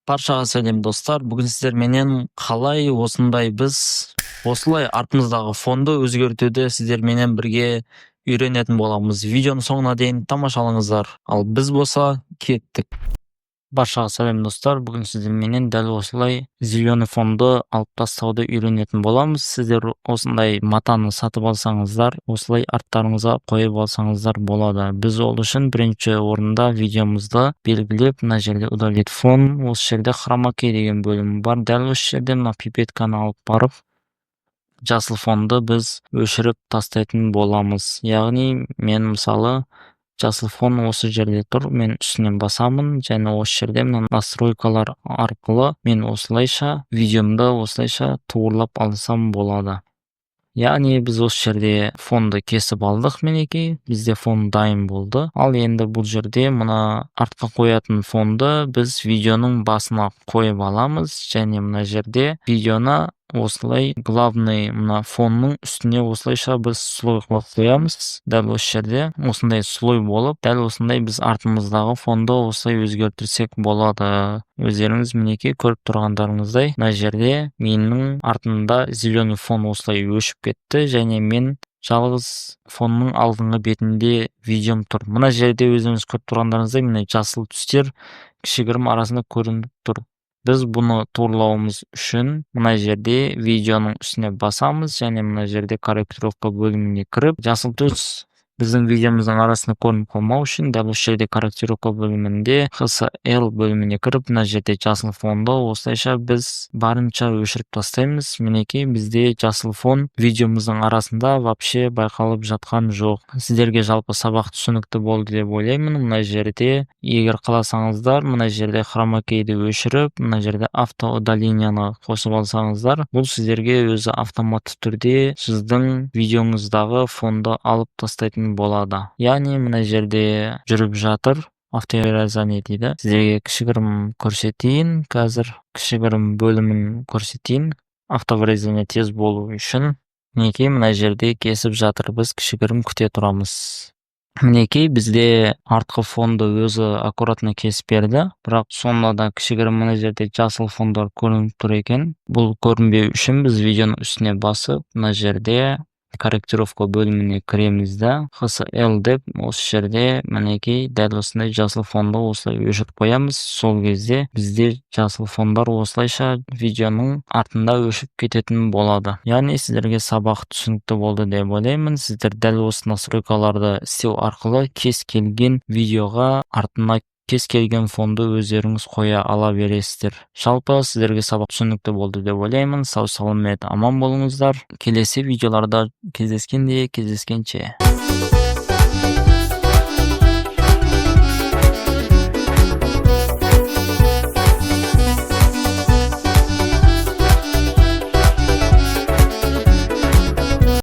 Баршаға сәлем достар. Бүгін сіздер менен қалай осылай артымыздағы фонды өзгертуді сіздер менен бірге үйренетін боламыз. Видеоны соңына дейін тамашалаңыздар. Ал біз болса кеттік. Баршаға сәлем достар. Бүгін сіздер менен дәл осылай зеленый фонды алып тастауды үйренетін боламыз. Сіздер осындай матаны сатып алсаңыздар, осылай арттарыңызға қойып алсаңыздар болады. Біз ол үшін бірінші орында видеомызды белгілеп, мына жерде удалить фон, осы жерде хромакей деген бөлім бар. Дәл осы жерде мына пипетканы алып барып, жасыл фонды біз өшіріп тастайтын боламыз. Яғни мен мысалы жасыл фон осы жерде тұр, мен үстінен басамын, және осы жерде мына настройкалар арқылы мен осылайша видеомды осылайша туырлап алсам болады. Яғни біз осы жерде фонды кесіп алдық, мінекей, бізде фон дайын болды. Ал енді бұл жерде мына артқа қоятын фонды біз видеоның басына қойып аламыз, және мына жерде видеоны осылай главный мына фонның үстіне осылайша біз слой қылып қоямыз. Дәл осы жерде осындай слой болып, дәл осындай біз артымыздағы фонды осылай өзгертірсек болады. Өздеріңіз мінекей көріп тұрғандарыңыздай, мына жерде менің артымда зеленый фон осылай өшіп кетті, және мен жалғыз фонның алдыңғы бетінде видеом тұр. Мына жерде өзіңіз көріп тұрғандарыңыздай, міне жасыл түстер кішігірім арасында көрініп тұр. Біз бұны турлауымыз үшін мына жерде видеоның үстіне басамыз, және мына жерде корректировка бөліміне кіріп, жасыл түс біздің видеомыздың арасында көрініп қалмау үшін дәл осы жерде корректировка бөлімінде HSL бөліміне кіріп, мына жерде жасыл фонды осылайша біз барынша өшіріп тастаймыз. Мінекей, бізде жасыл фон видеомыздың арасында вообще байқалып жатқан жоқ. Сіздерге жалпы сабақ түсінікті болды деп ойлаймын. Мына жерде егер қаласаңыздар, мына жерде хромакейді өшіріп, мына жерде автоудалениені қосып алсаңыздар, бұл сіздерге өзі автоматты түрде сіздің видеоңыздағы фонды алып тастайтын болады. Яғни мына жерде жүріп жатыр, автовыражение дейді. Сіздерге кішігірім көрсетейін, қазір кішігірім бөлімін көрсетейін. Автовыражение тез болу үшін мінекей мына жерде кесіп жатыр, біз кішігірім күте тұрамыз. Мінекей, бізде артқы фонды өзі аккуратно кесіп берді, бірақ сонда да кішігірім мына жерде жасыл фондар көрініп тұр екен. Бұл көрінбеу үшін біз видеоның үстіне басып, мына жерде корректировка бөліміне кіреміз да, HSL деп осы жерде мінекей дәл осындай жасыл фонды осылай өшіріп қоямыз. Сол кезде бізде жасыл фондар осылайша видеоның артында өшіп кететін болады. Яғни сіздерге сабақ түсінікті болды деп ойлаймын. Сіздер дәл осы настройкаларды істеу арқылы кез келген видеоға артына кез келген фонды өздеріңіз қоя ала бересіздер. Жалпы сіздерге сабақ түсінікті болды деп ойлаймын. Сау саламат аман болыңыздар. Келесі видеоларда кездескенше